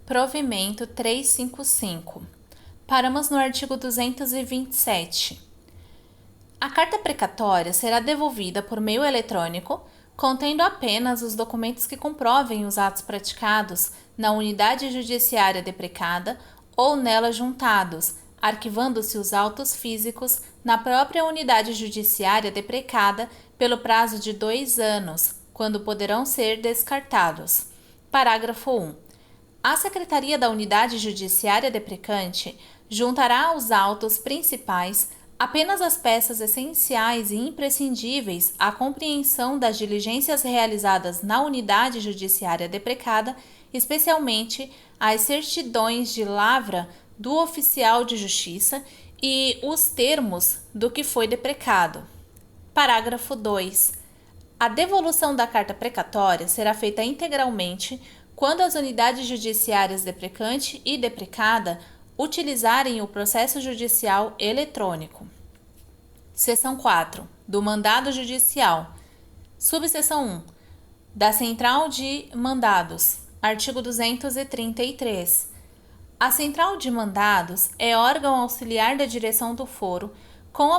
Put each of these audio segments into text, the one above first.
Provimento 355. Paramos no artigo 227. A carta precatória será devolvida por meio eletrônico, contendo apenas os documentos que comprovem os atos praticados na unidade judiciária deprecada ou nela juntados, arquivando-se os autos físicos na própria unidade judiciária deprecada pelo prazo de 2 anos, quando poderão ser descartados. Parágrafo 1. A Secretaria da Unidade Judiciária Deprecante juntará aos autos principais apenas as peças essenciais e imprescindíveis à compreensão das diligências realizadas na unidade judiciária deprecada, especialmente as certidões de lavra do oficial de justiça e os termos do que foi deprecado. Parágrafo 2. A devolução da carta precatória será feita integralmente quando as unidades judiciárias deprecante e deprecada utilizarem o processo judicial eletrônico. Seção 4. Do mandado judicial. Subseção 1. Da Central de Mandados. Artigo 233. A Central de Mandados é órgão auxiliar da direção do foro com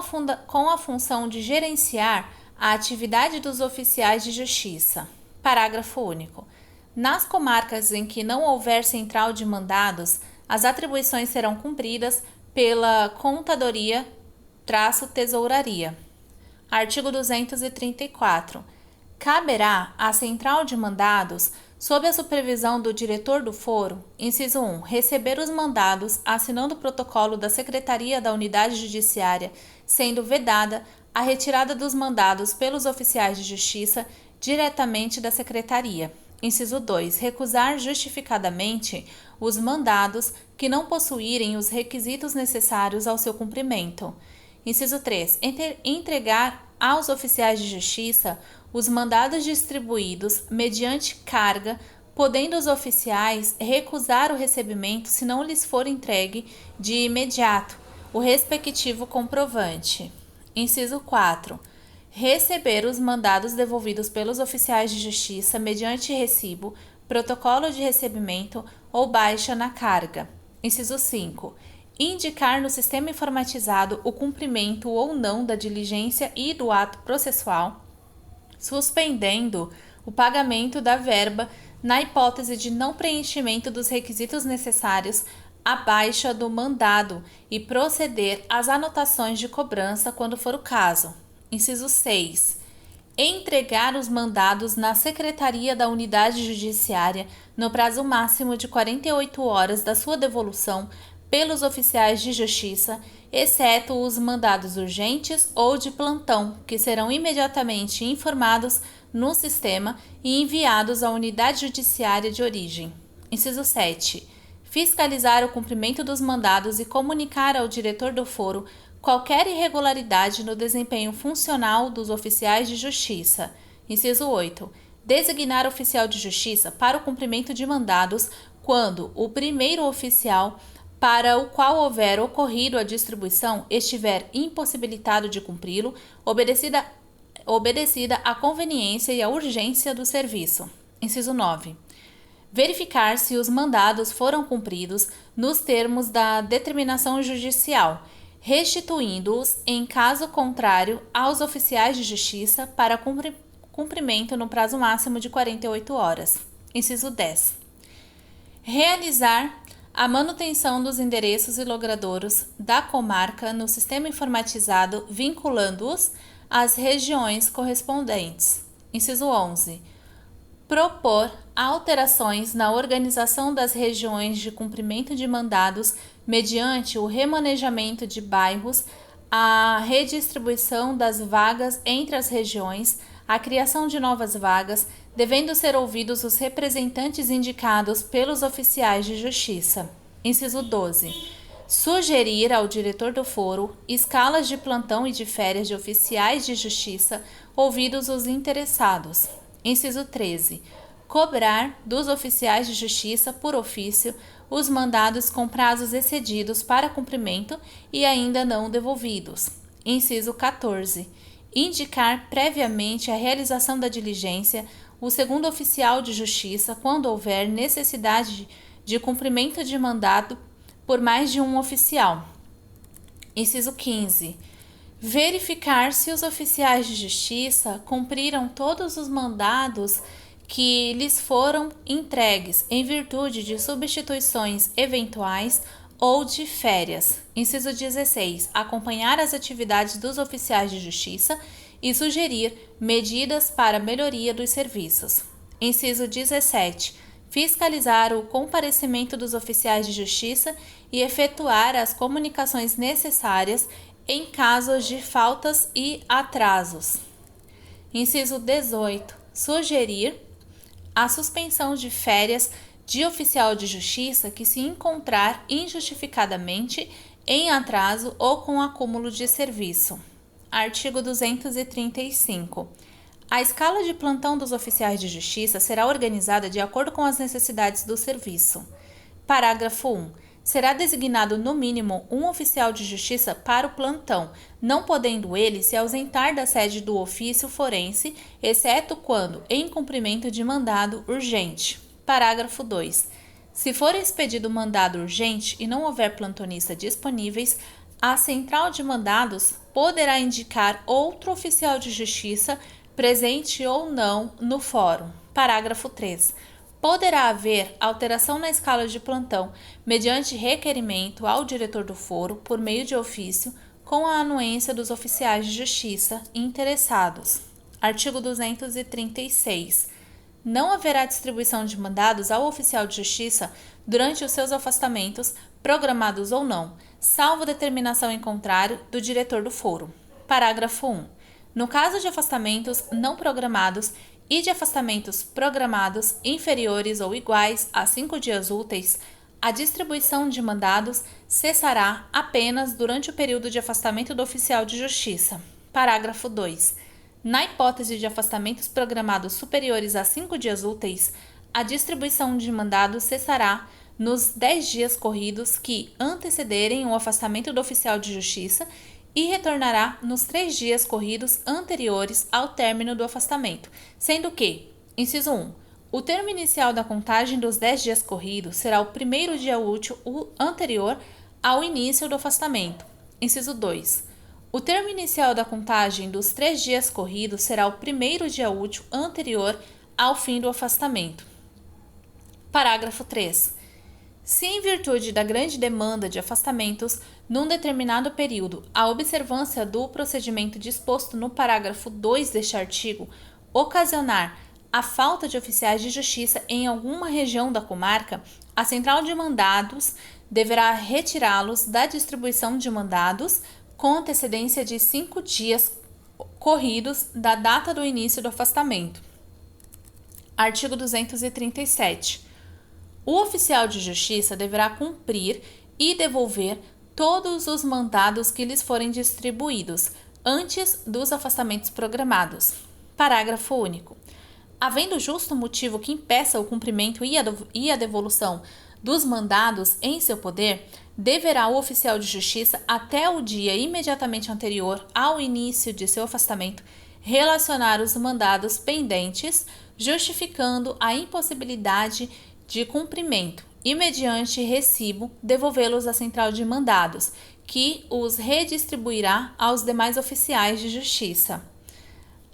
a função de gerenciar a atividade dos oficiais de justiça. Parágrafo único. Nas comarcas em que não houver central de mandados, as atribuições serão cumpridas pela Contadoria-Tesouraria. Artigo 234. Caberá à central de mandados, sob a supervisão do diretor do foro, inciso 1, receber os mandados assinando o protocolo da Secretaria da Unidade Judiciária, sendo vedada a retirada dos mandados pelos oficiais de justiça diretamente da Secretaria. Inciso 2. Recusar justificadamente os mandados que não possuírem os requisitos necessários ao seu cumprimento. Inciso 3. Entregar aos oficiais de justiça os mandados distribuídos mediante carga, podendo os oficiais recusar o recebimento se não lhes for entregue de imediato o respectivo comprovante. Inciso 4. Receber os mandados devolvidos pelos oficiais de justiça mediante recibo, protocolo de recebimento ou baixa na carga. Inciso 5. Indicar no sistema informatizado o cumprimento ou não da diligência e do ato processual, suspendendo o pagamento da verba na hipótese de não preenchimento dos requisitos necessários à baixa do mandado e proceder às anotações de cobrança quando for o caso. Inciso 6. Entregar os mandados na Secretaria da Unidade Judiciária no prazo máximo de 48 horas da sua devolução pelos oficiais de justiça, exceto os mandados urgentes ou de plantão, que serão imediatamente informados no sistema e enviados à Unidade Judiciária de origem. Inciso 7. Fiscalizar o cumprimento dos mandados e comunicar ao diretor do foro qualquer irregularidade no desempenho funcional dos oficiais de justiça. Inciso 8. Designar oficial de justiça para o cumprimento de mandados quando o primeiro oficial para o qual houver ocorrido a distribuição estiver impossibilitado de cumpri-lo, obedecida a conveniência e a urgência do serviço. Inciso 9. Verificar se os mandados foram cumpridos nos termos da determinação judicial, restituindo-os, em caso contrário, aos oficiais de justiça para cumprimento no prazo máximo de 48 horas. Inciso 10. Realizar a manutenção dos endereços e logradouros da comarca no sistema informatizado, vinculando-os às regiões correspondentes. Inciso 11. Propor alterações na organização das regiões de cumprimento de mandados mediante o remanejamento de bairros, a redistribuição das vagas entre as regiões, a criação de novas vagas, devendo ser ouvidos os representantes indicados pelos oficiais de justiça. Inciso 12. Sugerir ao diretor do foro escalas de plantão e de férias de oficiais de justiça, ouvidos os interessados. Inciso 13. Cobrar dos oficiais de justiça, por ofício, os mandados com prazos excedidos para cumprimento e ainda não devolvidos. Inciso 14. Indicar previamente a realização da diligência o segundo oficial de justiça quando houver necessidade de cumprimento de mandado por mais de um oficial. Inciso 15. Verificar se os oficiais de justiça cumpriram todos os mandados que lhes foram entregues em virtude de substituições eventuais ou de férias. Inciso 16. Acompanhar as atividades dos oficiais de justiça e sugerir medidas para melhoria dos serviços. Inciso 17. Fiscalizar o comparecimento dos oficiais de justiça e efetuar as comunicações necessárias em casos de faltas e atrasos. Inciso 18. Sugerir a suspensão de férias de oficial de justiça que se encontrar injustificadamente em atraso ou com acúmulo de serviço. Artigo 235. A escala de plantão dos oficiais de justiça será organizada de acordo com as necessidades do serviço. Parágrafo 1. Será designado no mínimo um oficial de justiça para o plantão, não podendo ele se ausentar da sede do ofício forense, exceto quando em cumprimento de mandado urgente. Parágrafo 2. Se for expedido mandado urgente e não houver plantonista disponíveis, a central de mandados poderá indicar outro oficial de justiça presente ou não no fórum. Parágrafo 3. Poderá haver alteração na escala de plantão mediante requerimento ao diretor do foro por meio de ofício com a anuência dos oficiais de justiça interessados. Artigo 236. Não haverá distribuição de mandados ao oficial de justiça durante os seus afastamentos, programados ou não, salvo determinação em contrário do diretor do foro. Parágrafo 1. No caso de afastamentos não programados e de afastamentos programados inferiores ou iguais a 5 dias úteis, a distribuição de mandados cessará apenas durante o período de afastamento do oficial de justiça. Parágrafo 2. Na hipótese de afastamentos programados superiores a 5 dias úteis, a distribuição de mandados cessará nos 10 dias corridos que antecederem o afastamento do oficial de justiça e retornará nos 3 dias corridos anteriores ao término do afastamento, sendo que, inciso 1, o termo inicial da contagem dos 10 dias corridos será o primeiro dia útil anterior ao início do afastamento. Inciso 2, o termo inicial da contagem dos 3 dias corridos será o primeiro dia útil anterior ao fim do afastamento. Parágrafo 3. Se, em virtude da grande demanda de afastamentos num determinado período, a observância do procedimento disposto no parágrafo 2 deste artigo ocasionar a falta de oficiais de justiça em alguma região da comarca, a central de mandados deverá retirá-los da distribuição de mandados com antecedência de 5 dias corridos da data do início do afastamento. Artigo 237. O oficial de justiça deverá cumprir e devolver todos os mandados que lhes forem distribuídos antes dos afastamentos programados. Parágrafo único. Havendo justo motivo que impeça o cumprimento e a devolução dos mandados em seu poder, deverá o oficial de justiça, até o dia imediatamente anterior ao início de seu afastamento, relacionar os mandados pendentes, justificando a impossibilidade de cumprimento e, mediante recibo, devolvê-los à central de mandados, que os redistribuirá aos demais oficiais de justiça.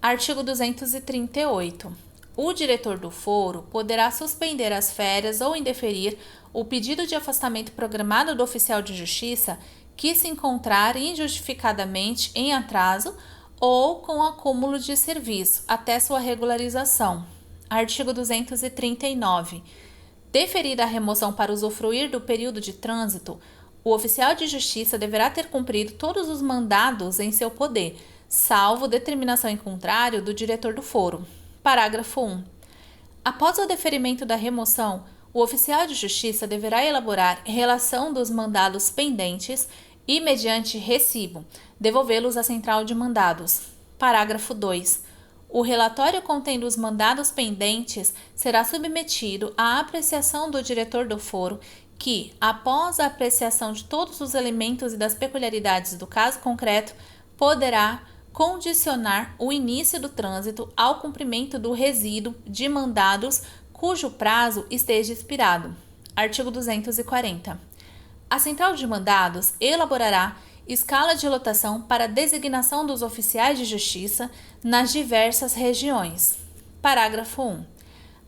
Artigo 238. O diretor do foro poderá suspender as férias ou indeferir o pedido de afastamento programado do oficial de justiça que se encontrar injustificadamente em atraso ou com acúmulo de serviço até sua regularização. Artigo 239. Deferida a remoção para usufruir do período de trânsito, o oficial de justiça deverá ter cumprido todos os mandados em seu poder, salvo determinação em contrário do diretor do foro. Parágrafo 1. Após o deferimento da remoção, o oficial de justiça deverá elaborar relação dos mandados pendentes e, mediante recibo, devolvê-los à central de mandados. Parágrafo 2. O relatório contendo os mandados pendentes será submetido à apreciação do diretor do foro, que, após a apreciação de todos os elementos e das peculiaridades do caso concreto, poderá condicionar o início do trânsito ao cumprimento do resíduo de mandados cujo prazo esteja expirado. Artigo 240. A Central de Mandados elaborará escala de lotação para designação dos oficiais de justiça nas diversas regiões. Parágrafo 1.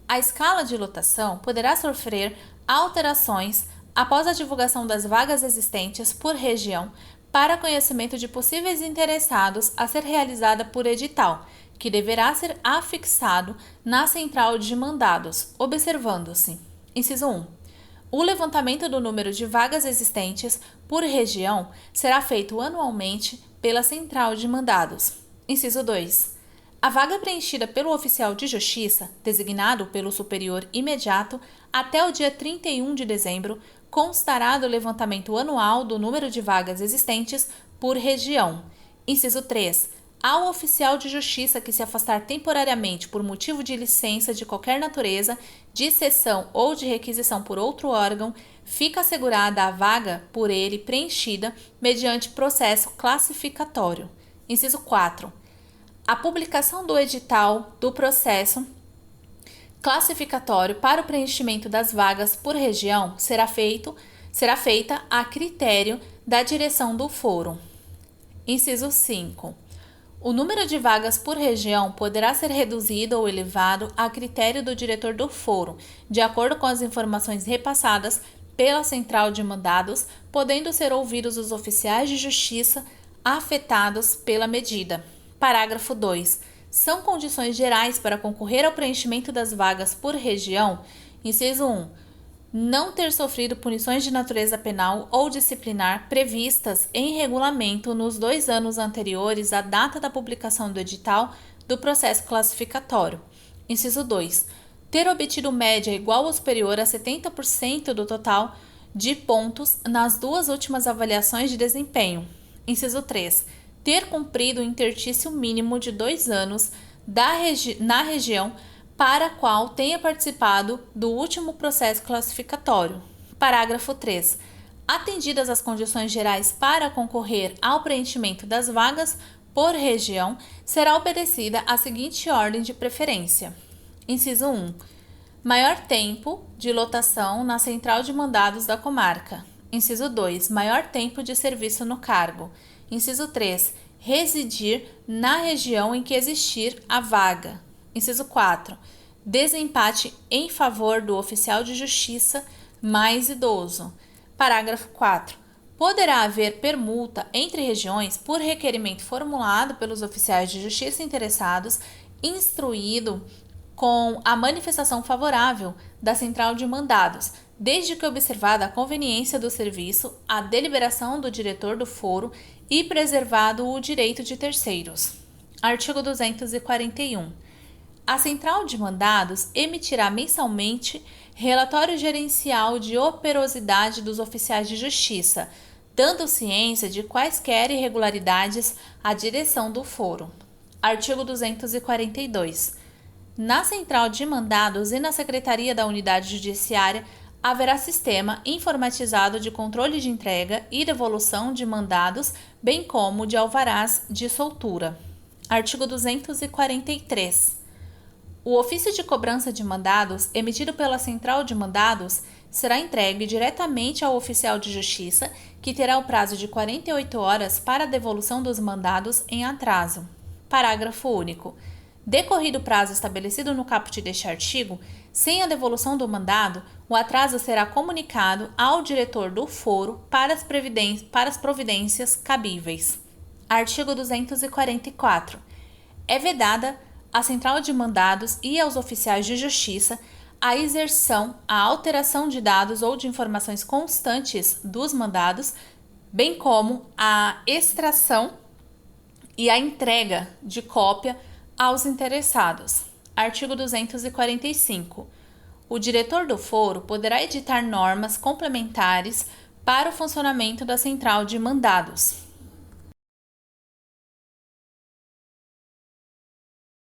A escala de lotação poderá sofrer alterações após a divulgação das vagas existentes por região para conhecimento de possíveis interessados a ser realizada por edital, que deverá ser afixado na Central de Mandados, observando-se: inciso 1. O levantamento do número de vagas existentes por região será feito anualmente pela Central de Mandados. Inciso 2. A vaga preenchida pelo oficial de justiça, designado pelo superior imediato, até o dia 31 de dezembro, constará do levantamento anual do número de vagas existentes por região. Inciso 3. Ao oficial de justiça que se afastar temporariamente por motivo de licença de qualquer natureza, de cessão ou de requisição por outro órgão, fica assegurada a vaga por ele preenchida mediante processo classificatório. Inciso 4. A publicação do edital do processo classificatório para o preenchimento das vagas por região será feita a critério da direção do fórum. Inciso 5. O número de vagas por região poderá ser reduzido ou elevado a critério do diretor do fórum, de acordo com as informações repassadas pela Central de Mandados, podendo ser ouvidos os oficiais de justiça afetados pela medida. Parágrafo 2. São condições gerais para concorrer ao preenchimento das vagas por região: inciso 1. Não ter sofrido punições de natureza penal ou disciplinar previstas em regulamento nos 2 anos anteriores à data da publicação do edital do processo classificatório. Inciso 2. Ter obtido média igual ou superior a 70% do total de pontos nas 2 últimas avaliações de desempenho. Inciso 3. Ter cumprido o interstício mínimo de 2 anos na região para a qual tenha participado do último processo classificatório. Parágrafo 3. Atendidas as condições gerais para concorrer ao preenchimento das vagas por região, será obedecida a seguinte ordem de preferência. Inciso 1. Maior tempo de lotação na Central de Mandados da comarca. Inciso 2. Maior tempo de serviço no cargo. Inciso 3. Residir na região em que existir a vaga. Inciso 4. Desempate em favor do oficial de justiça mais idoso. Parágrafo 4. Poderá haver permuta entre regiões por requerimento formulado pelos oficiais de justiça interessados, instruído com a manifestação favorável da Central de Mandados, desde que observada a conveniência do serviço, a deliberação do diretor do foro e preservado o direito de terceiros. Artigo 241. A Central de Mandados emitirá mensalmente relatório gerencial de operosidade dos oficiais de justiça, dando ciência de quaisquer irregularidades à direção do foro. Artigo 242. Na Central de Mandados e na Secretaria da Unidade Judiciária haverá sistema informatizado de controle de entrega e devolução de mandados, bem como de alvarás de soltura. Artigo 243. O ofício de cobrança de mandados emitido pela Central de Mandados será entregue diretamente ao oficial de justiça, que terá o prazo de 48 horas para a devolução dos mandados em atraso. Parágrafo único. Decorrido o prazo estabelecido no caput deste artigo, sem a devolução do mandado, o atraso será comunicado ao diretor do foro para as providências cabíveis. Artigo 244. É vedada à Central de Mandados e aos oficiais de justiça a exersão, a alteração de dados ou de informações constantes dos mandados, bem como a extração e a entrega de cópia aos interessados. Artigo 245. O diretor do foro poderá editar normas complementares para o funcionamento da Central de Mandados.